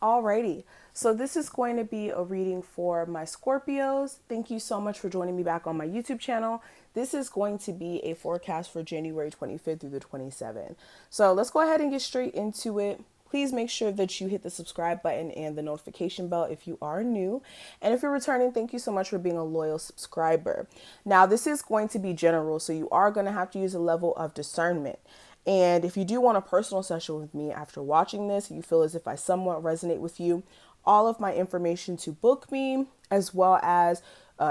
Alrighty, so this is going to be a reading for my Scorpios. Thank you so much for joining me back on my YouTube channel. This is going to be a forecast for January 25th through the 27th. So let's go ahead and get straight into it. Please make sure that you hit the subscribe button and the notification bell if you are new. And if you're returning, thank you so much for being a loyal subscriber. Now, this is going to be general, so you are going to have to use a level of discernment. And if you do want a personal session with me after watching this, you feel as if I somewhat resonate with you, all of my information to book me, as well as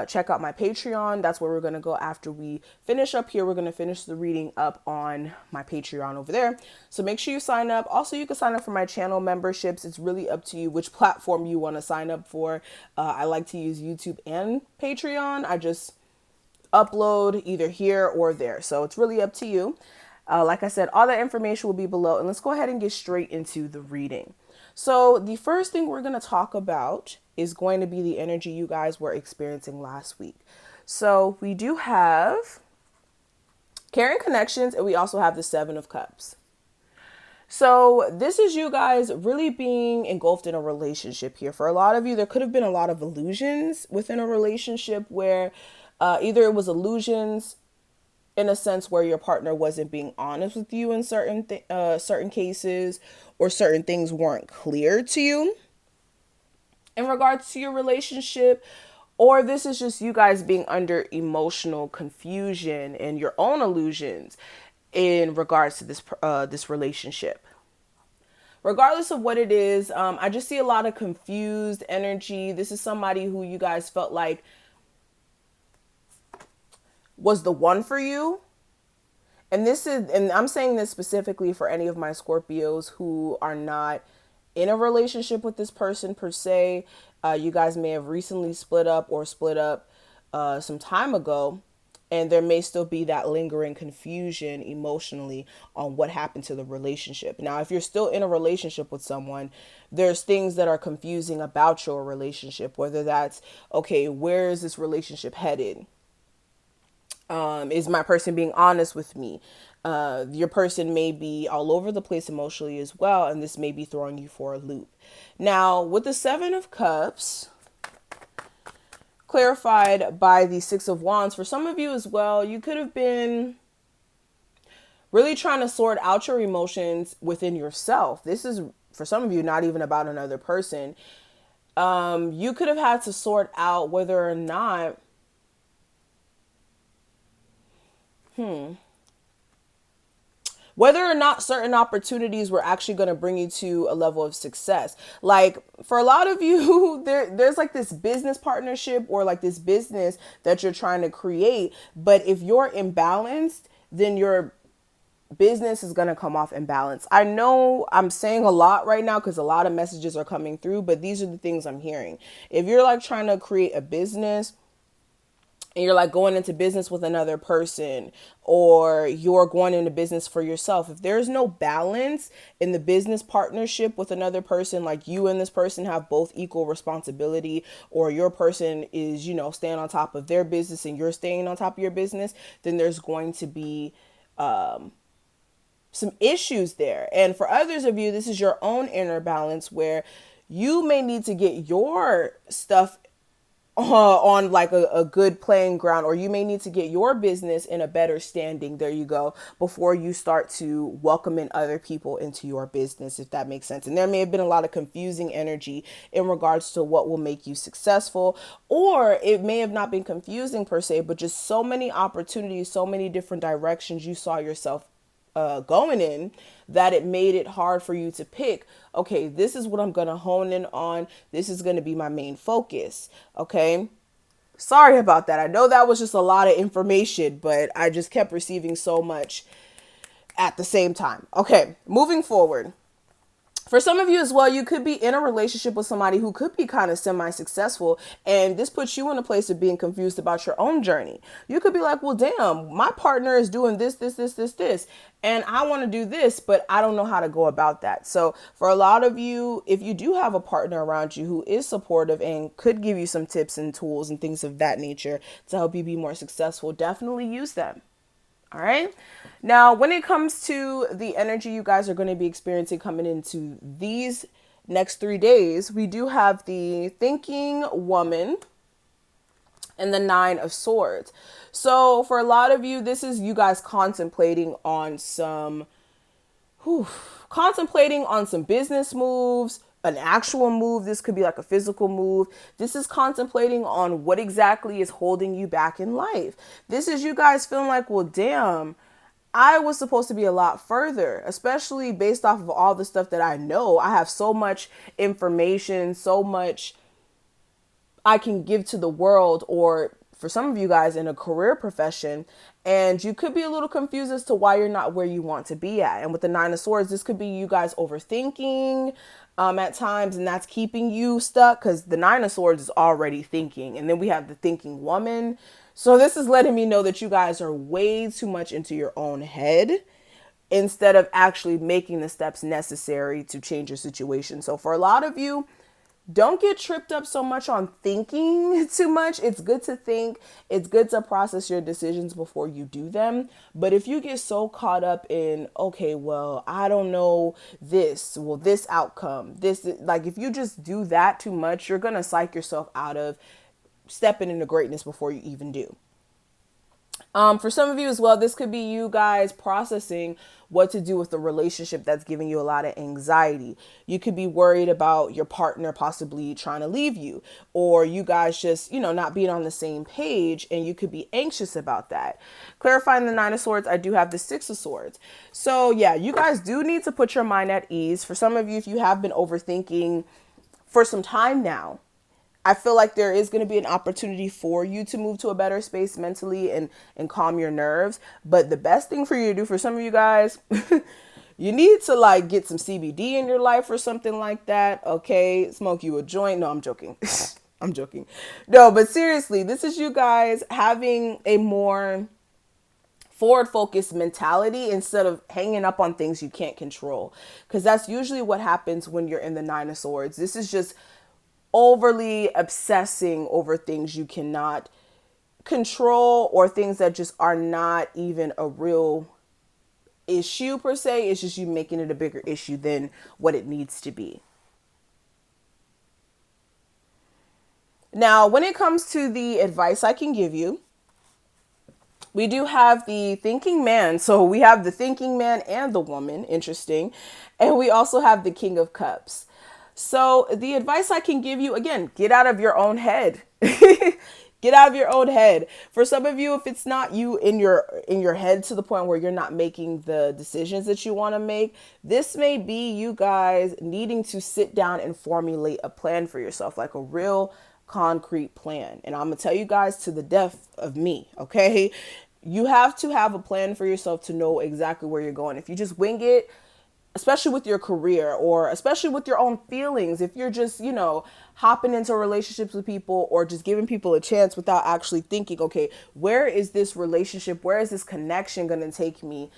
check out my Patreon. That's where we're going to go after we finish up here. We're going to finish the reading up on my Patreon over there. So make sure you sign up. Also, you can sign up for my channel memberships. It's really up to you which platform you want to sign up for. I like to use YouTube and Patreon. I just upload either here or there. So it's really up to you. Like I said, all that information will be below. And let's go ahead and get straight into the reading. So the first thing we're going to talk about is going to be the energy you guys were experiencing last week. So we do have caring connections, and we also have the Seven of Cups. So this is you guys really being engulfed in a relationship here. For a lot of you, there could have been a lot of illusions within a relationship where either it was illusions in a sense where your partner wasn't being honest with you in certain cases, or certain things weren't clear to you in regards to your relationship, or this is just you guys being under emotional confusion and your own illusions in regards to this relationship. Regardless of what it is, I just see a lot of confused energy. This is somebody who you guys felt like was the one for you. And I'm saying this specifically for any of my Scorpios who are not in a relationship with this person per se. You guys may have recently split up some time ago, and there may still be that lingering confusion emotionally on what happened to the relationship. Now, if you're still in a relationship with someone, there's things that are confusing about your relationship, whether that's, okay, where is this relationship headed? Is my person being honest with me? Your person may be all over the place emotionally as well, and this may be throwing you for a loop. Now, with the Seven of Cups, clarified by the Six of Wands, for some of you as well, you could have been really trying to sort out your emotions within yourself. This is, for some of you, not even about another person. You could have had to sort out whether or not whether or not certain opportunities were actually going to bring you to a level of success. Like for a lot of you, there's like this business partnership or like this business that you're trying to create. But if you're imbalanced, then your business is going to come off imbalanced. I know I'm saying a lot right now because a lot of messages are coming through, but these are the things I'm hearing. If you're like trying to create a business, and you're like going into business with another person, or you're going into business for yourself, if there's no balance in the business partnership with another person, like you and this person have both equal responsibility, or your person is, staying on top of their business and you're staying on top of your business, then there's going to be some issues there. And for others of you, this is your own inner balance where you may need to get your stuff on like a good playing ground, or you may need to get your business in a better standing, there you go, before you start to welcome in other people into your business, if that makes sense. And there may have been a lot of confusing energy in regards to what will make you successful, or it may have not been confusing per se, but just so many opportunities, so many different directions you saw yourself going in, that it made it hard for you to pick, okay, this is what I'm going to hone in on. This is going to be my main focus. Okay. Sorry about that. I know that was just a lot of information, but I just kept receiving so much at the same time. Okay. Moving forward. For some of you as well, you could be in a relationship with somebody who could be kind of semi-successful, and this puts you in a place of being confused about your own journey. You could be like, well, damn, my partner is doing this, and I want to do this, but I don't know how to go about that. So for a lot of you, if you do have a partner around you who is supportive and could give you some tips and tools and things of that nature to help you be more successful, definitely use them. All right. Now, when it comes to the energy you guys are going to be experiencing coming into these next 3 days, we do have the thinking woman and the Nine of Swords. So for a lot of you, this is you guys contemplating on some business moves, an actual move. This could be like a physical move. This is contemplating on what exactly is holding you back in life. This is you guys feeling like, well, damn, I was supposed to be a lot further, especially based off of all the stuff that I know. I have so much information, so much I can give to the world, or for some of you guys in a career profession, and you could be a little confused as to why you're not where you want to be at. And with the Nine of Swords, this could be you guys overthinking at times, and that's keeping you stuck because the Nine of Swords is already thinking. And then we have the thinking woman. So this is letting me know that you guys are way too much into your own head instead of actually making the steps necessary to change your situation. So for a lot of you, don't get tripped up so much on thinking too much. It's good to think. It's good to process your decisions before you do them. But if you get so caught up in, okay, well, I don't know this, well, this outcome, this, like if you just do that too much, you're going to psych yourself out of stepping into greatness before you even do. For some of you as well, this could be you guys processing what to do with the relationship that's giving you a lot of anxiety. You could be worried about your partner possibly trying to leave you, or you guys just, not being on the same page, and you could be anxious about that. Clarifying the Nine of Swords, I do have the Six of Swords. So yeah, you guys do need to put your mind at ease. For some of you, if you have been overthinking for some time now, I feel like there is going to be an opportunity for you to move to a better space mentally and calm your nerves. But the best thing for you to do, for some of you guys, you need to get some CBD in your life or something like that. Okay. Smoke you a joint. No, I'm joking. I'm joking. No, but seriously, this is you guys having a more forward focused mentality instead of hanging up on things you can't control. Because that's usually what happens when you're in the Nine of Swords. This is just overly obsessing over things you cannot control, or things that just are not even a real issue per se. It's just you making it a bigger issue than what it needs to be. Now, when it comes to the advice I can give you, we do have the thinking man. So we have the thinking man and the woman. Interesting. And we also have the King of Cups. So the advice I can give you, again, get out of your own head. Get out of your own head. For some of you, if it's not you in your head to the point where you're not making the decisions that you want to make, this may be you guys needing to sit down and formulate a plan for yourself, like a real concrete plan. And I'm going to tell you guys to the death of me, okay? You have to have a plan for yourself to know exactly where you're going. If you just wing it, especially with your career, or especially with your own feelings, if you're just, hopping into relationships with people, or just giving people a chance without actually thinking, okay, where is this relationship? Where is this connection going to take me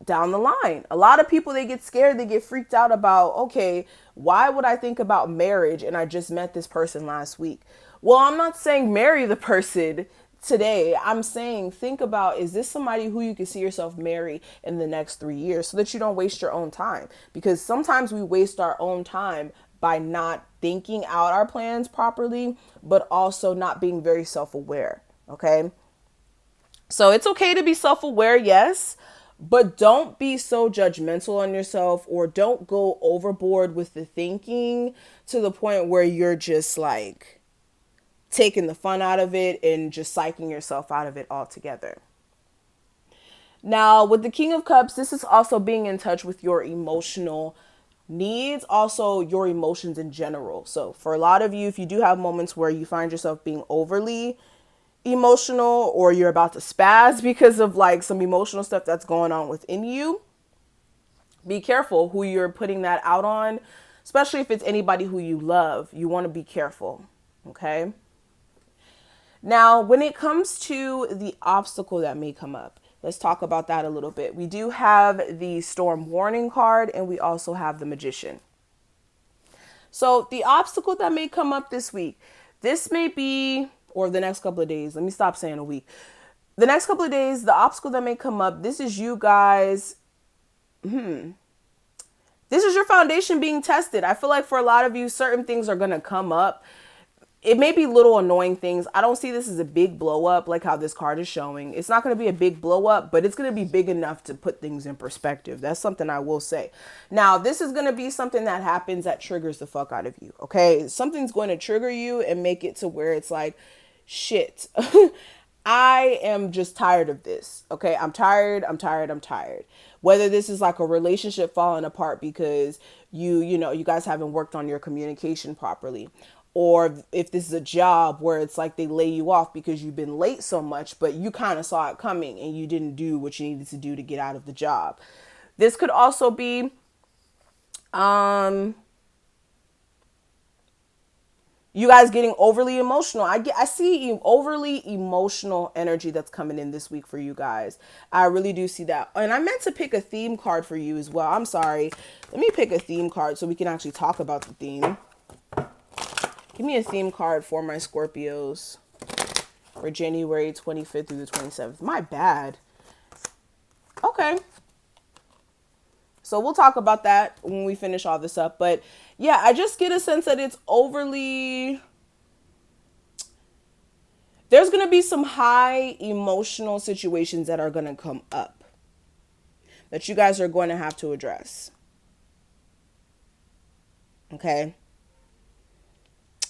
down the line? A lot of people, they get scared. They get freaked out about, okay, why would I think about marriage? And I just met this person last week. Well, I'm not saying marry the person today. I'm saying, think about, is this somebody who you can see yourself marry in the next 3 years, so that you don't waste your own time? Because sometimes we waste our own time by not thinking out our plans properly, but also not being very self-aware. Okay. So it's okay to be self-aware. Yes. But don't be so judgmental on yourself, or don't go overboard with the thinking to the point where you're just taking the fun out of it and just psyching yourself out of it altogether. Now, with the King of Cups, this is also being in touch with your emotional needs, also your emotions in general. So for a lot of you, if you do have moments where you find yourself being overly emotional, or you're about to spaz because of some emotional stuff that's going on within you, be careful who you're putting that out on, especially if it's anybody who you love. You want to be careful. Okay. Now, when it comes to the obstacle that may come up, let's talk about that a little bit. We do have the Storm Warning card, and we also have the Magician. So the obstacle that may come up this week, this may be, or the next couple of days, let me stop saying a week. The next couple of days, the obstacle that may come up, this is you guys This is your foundation being tested. I feel like for a lot of you, certain things are going to come up. It may be little annoying things. I don't see this as a big blow up like how this card is showing. It's not going to be a big blow up, but it's going to be big enough to put things in perspective. That's something I will say. Now, this is going to be something that happens that triggers the fuck out of you. Okay. Something's going to trigger you and make it to where it's like, shit, I am just tired of this. Okay. I'm tired. Whether this is like a relationship falling apart because you guys haven't worked on your communication properly, or if this is a job where it's like they lay you off because you've been late so much, but you kind of saw it coming and you didn't do what you needed to do to get out of the job. This could also be you guys getting overly emotional. I see overly emotional energy that's coming in this week for you guys. I really do see that. And I meant to pick a theme card for you as well. I'm sorry. Let me pick a theme card so we can actually talk about the theme. Give me a theme card for my Scorpios for January 25th through the 27th. My bad. Okay. So we'll talk about that when we finish all this up. But yeah, I just get a sense that it's overly... There's going to be some high emotional situations that are going to come up that you guys are going to have to address. Okay.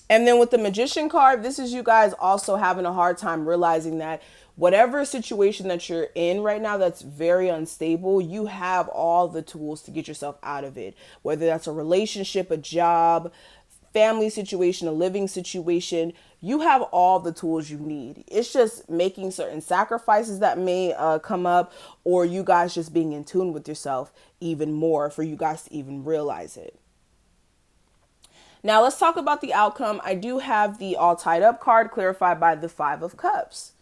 And then with the Magician card, this is you guys also having a hard time realizing that whatever situation that you're in right now that's very unstable, you have all the tools to get yourself out of it. Whether that's a relationship, a job, family situation, a living situation, you have all the tools you need. It's just making certain sacrifices that may come up, or you guys just being in tune with yourself even more for you guys to even realize it. Now let's talk about the outcome. I do have the all tied up card clarified by the 5 of Cups.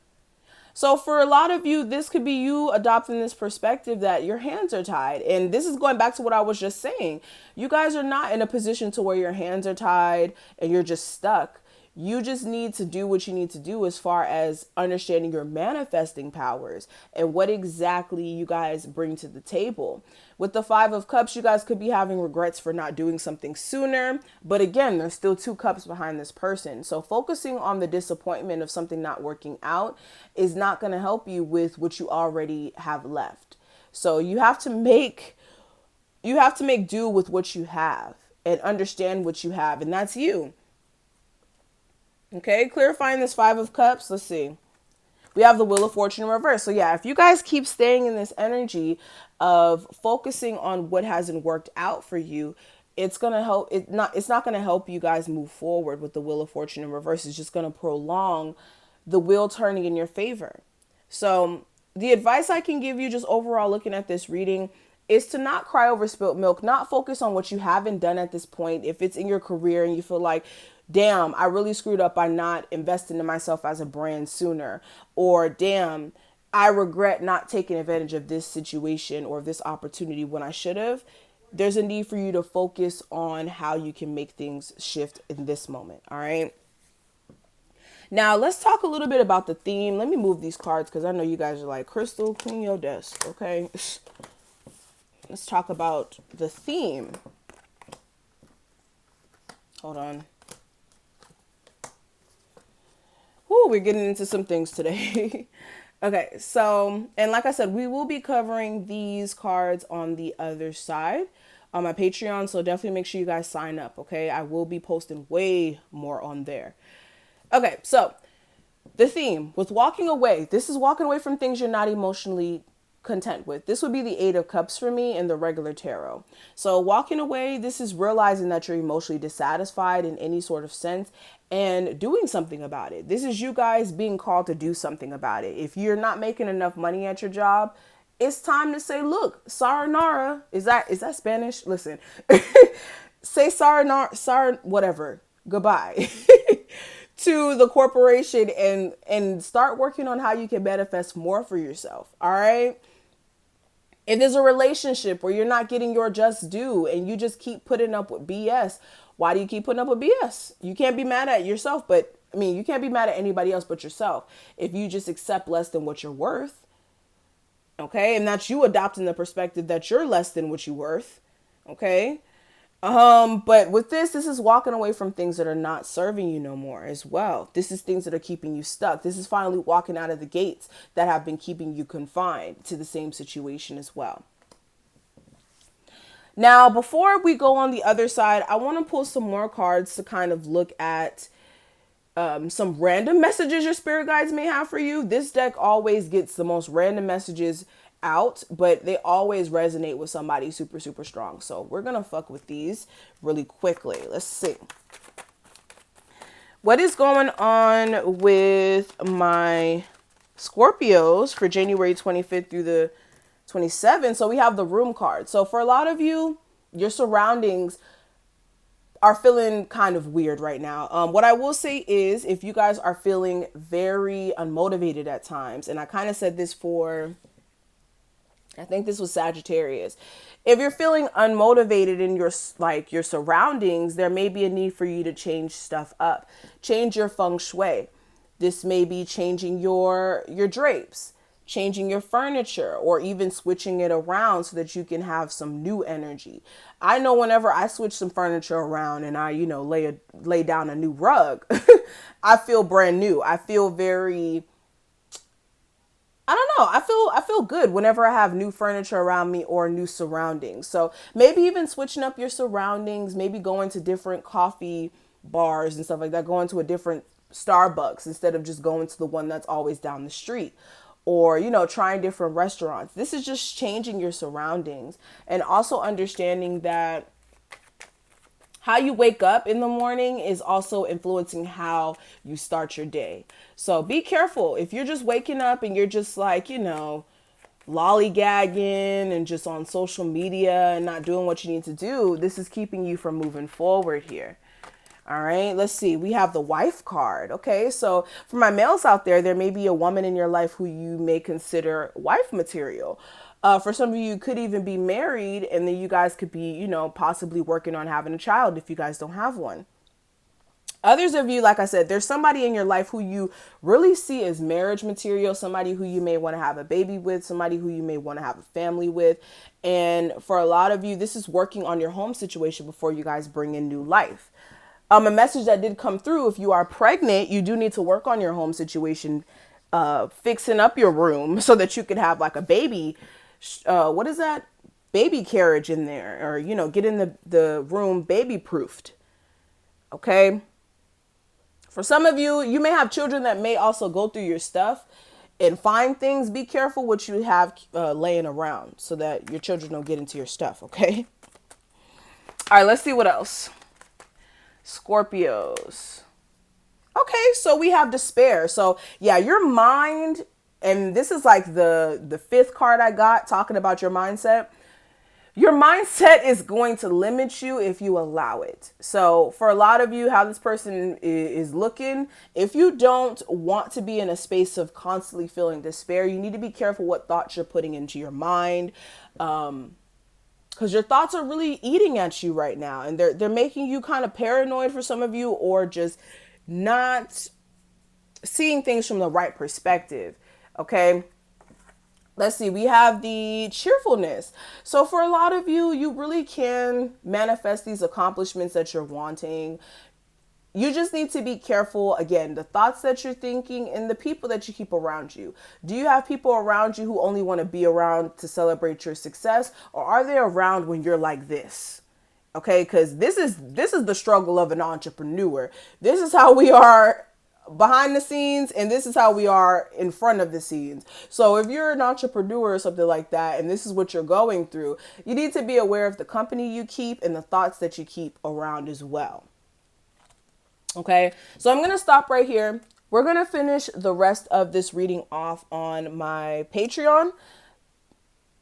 So for a lot of you, this could be you adopting this perspective that your hands are tied. And this is going back to what I was just saying. You guys are not in a position to where your hands are tied and you're just stuck. You just need to do what you need to do as far as understanding your manifesting powers and what exactly you guys bring to the table. With the 5 of Cups, you guys could be having regrets for not doing something sooner. But again, there's still 2 cups behind this person. So focusing on the disappointment of something not working out is not going to help you with what you already have left. So you have to make do with what you have and understand what you have. And that's you. Okay, clarifying this 5 of Cups. Let's see. We have the Wheel of Fortune in reverse. So yeah, if you guys keep staying in this energy of focusing on what hasn't worked out for you, it's gonna help. It's not gonna help you guys move forward with the Wheel of Fortune in reverse. It's just gonna prolong the wheel turning in your favor. So the advice I can give you, just overall looking at this reading, is to not cry over spilt milk. Not focus on what you haven't done at this point. If it's in your career and you feel like, damn, I really screwed up by not investing in myself as a brand sooner. Or damn, I regret not taking advantage of this situation or this opportunity when I should have. There's a need for you to focus on how you can make things shift in this moment. All right. Now let's talk a little bit about the theme. Let me move these cards because I know you guys are like, Crystal, clean your desk. Okay. Let's talk about the theme. Hold on. Ooh, we're getting into some things today. Okay, so, and like I said, we will be covering these cards on the other side on my Patreon, so definitely make sure you guys sign up, okay? I will be posting way more on there. Okay, so the theme with walking away, this is walking away from things you're not emotionally content with. This would be the 8 of Cups for me in the regular tarot. So walking away, this is realizing that you're emotionally dissatisfied in any sort of sense and doing something about it. This is you guys being called to do something about it. If you're not making enough money at your job, it's time to say, look, sayonara. Is that Spanish? Listen, say sayonara, whatever, goodbye to the corporation and start working on how you can manifest more for yourself. All right. If there's a relationship where you're not getting your just due and you just keep putting up with BS, why do you keep putting up with BS? You can't be mad at yourself, you can't be mad at anybody else but yourself if you just accept less than what you're worth. Okay. And that's you adopting the perspective that you're less than what you're worth. Okay. But with this is walking away from things that are not serving you no more as well. This is things that are keeping you stuck. This is finally walking out of the gates that have been keeping you confined to the same situation as well. Now, before we go on the other side, I want to pull some more cards to kind of look at some random messages your spirit guides may have for you. This deck always gets the most random messages out, but they always resonate with somebody super, super strong. So we're going to fuck with these really quickly. Let's see. What is going on with my Scorpios for January 25th through the 27th? So we have the Room card. So for a lot of you, your surroundings are feeling kind of weird right now. What I will say is if you guys are feeling very unmotivated at times, and I kind of said this for, I think this was Sagittarius. If you're feeling unmotivated in your surroundings, there may be a need for you to change stuff up. Change your feng shui. This may be changing your drapes, changing your furniture, or even switching it around so that you can have some new energy. I know whenever I switch some furniture around and I, lay down a new rug, I feel brand new. I feel very, I don't know. I feel good whenever I have new furniture around me or new surroundings. So maybe even switching up your surroundings, maybe going to different coffee bars and stuff like that, going to a different Starbucks instead of just going to the one that's always down the street, or trying different restaurants. This is just changing your surroundings and also understanding that how you wake up in the morning is also influencing how you start your day. So be careful. If you're just waking up and you're just like, lollygagging and just on social media and not doing what you need to do, this is keeping you from moving forward here. All right, let's see. We have the wife card. Okay, so for my males out there may be a woman in your life who you may consider wife material. For some of you could even be married, and then you guys could be, possibly working on having a child if you guys don't have one. Others of you, like I said, there's somebody in your life who you really see as marriage material, somebody who you may want to have a baby with, somebody who you may want to have a family with. And for a lot of you, this is working on your home situation before you guys bring in new life. A message that did come through, if you are pregnant, you do need to work on your home situation, fixing up your room so that you could have like a baby, what is that? Baby carriage in there, or, getting the room baby proofed. Okay. For some of you, you may have children that may also go through your stuff and find things. Be careful what you have laying around so that your children don't get into your stuff. Okay. All right, let's see what else. Scorpios. Okay, so we have despair. So yeah, your mind, and this is like the fifth card I got talking about your mindset. Your mindset is going to limit you if you allow it. So for a lot of you, how this person is looking, if you don't want to be in a space of constantly feeling despair, you need to be careful what thoughts you're putting into your mind. Because your thoughts are really eating at you right now, and they're making you kind of paranoid for some of you, or just not seeing things from the right perspective. Okay. Let's see. We have the cheerfulness. So for a lot of you, you really can manifest these accomplishments that you're wanting. You just need to be careful, again, the thoughts that you're thinking and the people that you keep around you. Do you have people around you who only want to be around to celebrate your success, or are they around when you're like this? Okay, because this is the struggle of an entrepreneur. This is how we are behind the scenes, and this is how we are in front of the scenes. So if you're an entrepreneur or something like that, and this is what you're going through, you need to be aware of the company you keep and the thoughts that you keep around as well. Okay, so I'm going to stop right here. We're going to finish the rest of this reading off on my Patreon.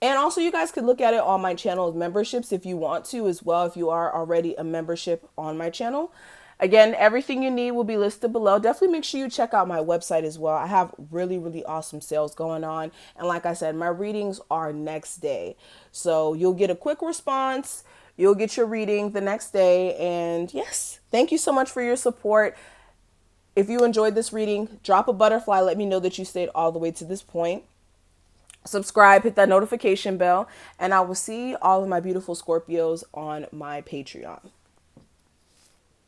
And also you guys could look at it on my channel memberships if you want to as well, if you are already a membership on my channel. Again, everything you need will be listed below. Definitely make sure you check out my website as well. I have really, really awesome sales going on. And like I said, my readings are next day. So you'll get a quick response. You'll get your reading the next day. And yes, thank you so much for your support. If you enjoyed this reading, drop a butterfly. Let me know that you stayed all the way to this point. subscribe, hit that notification bell, and I will see all of my beautiful Scorpios on my Patreon.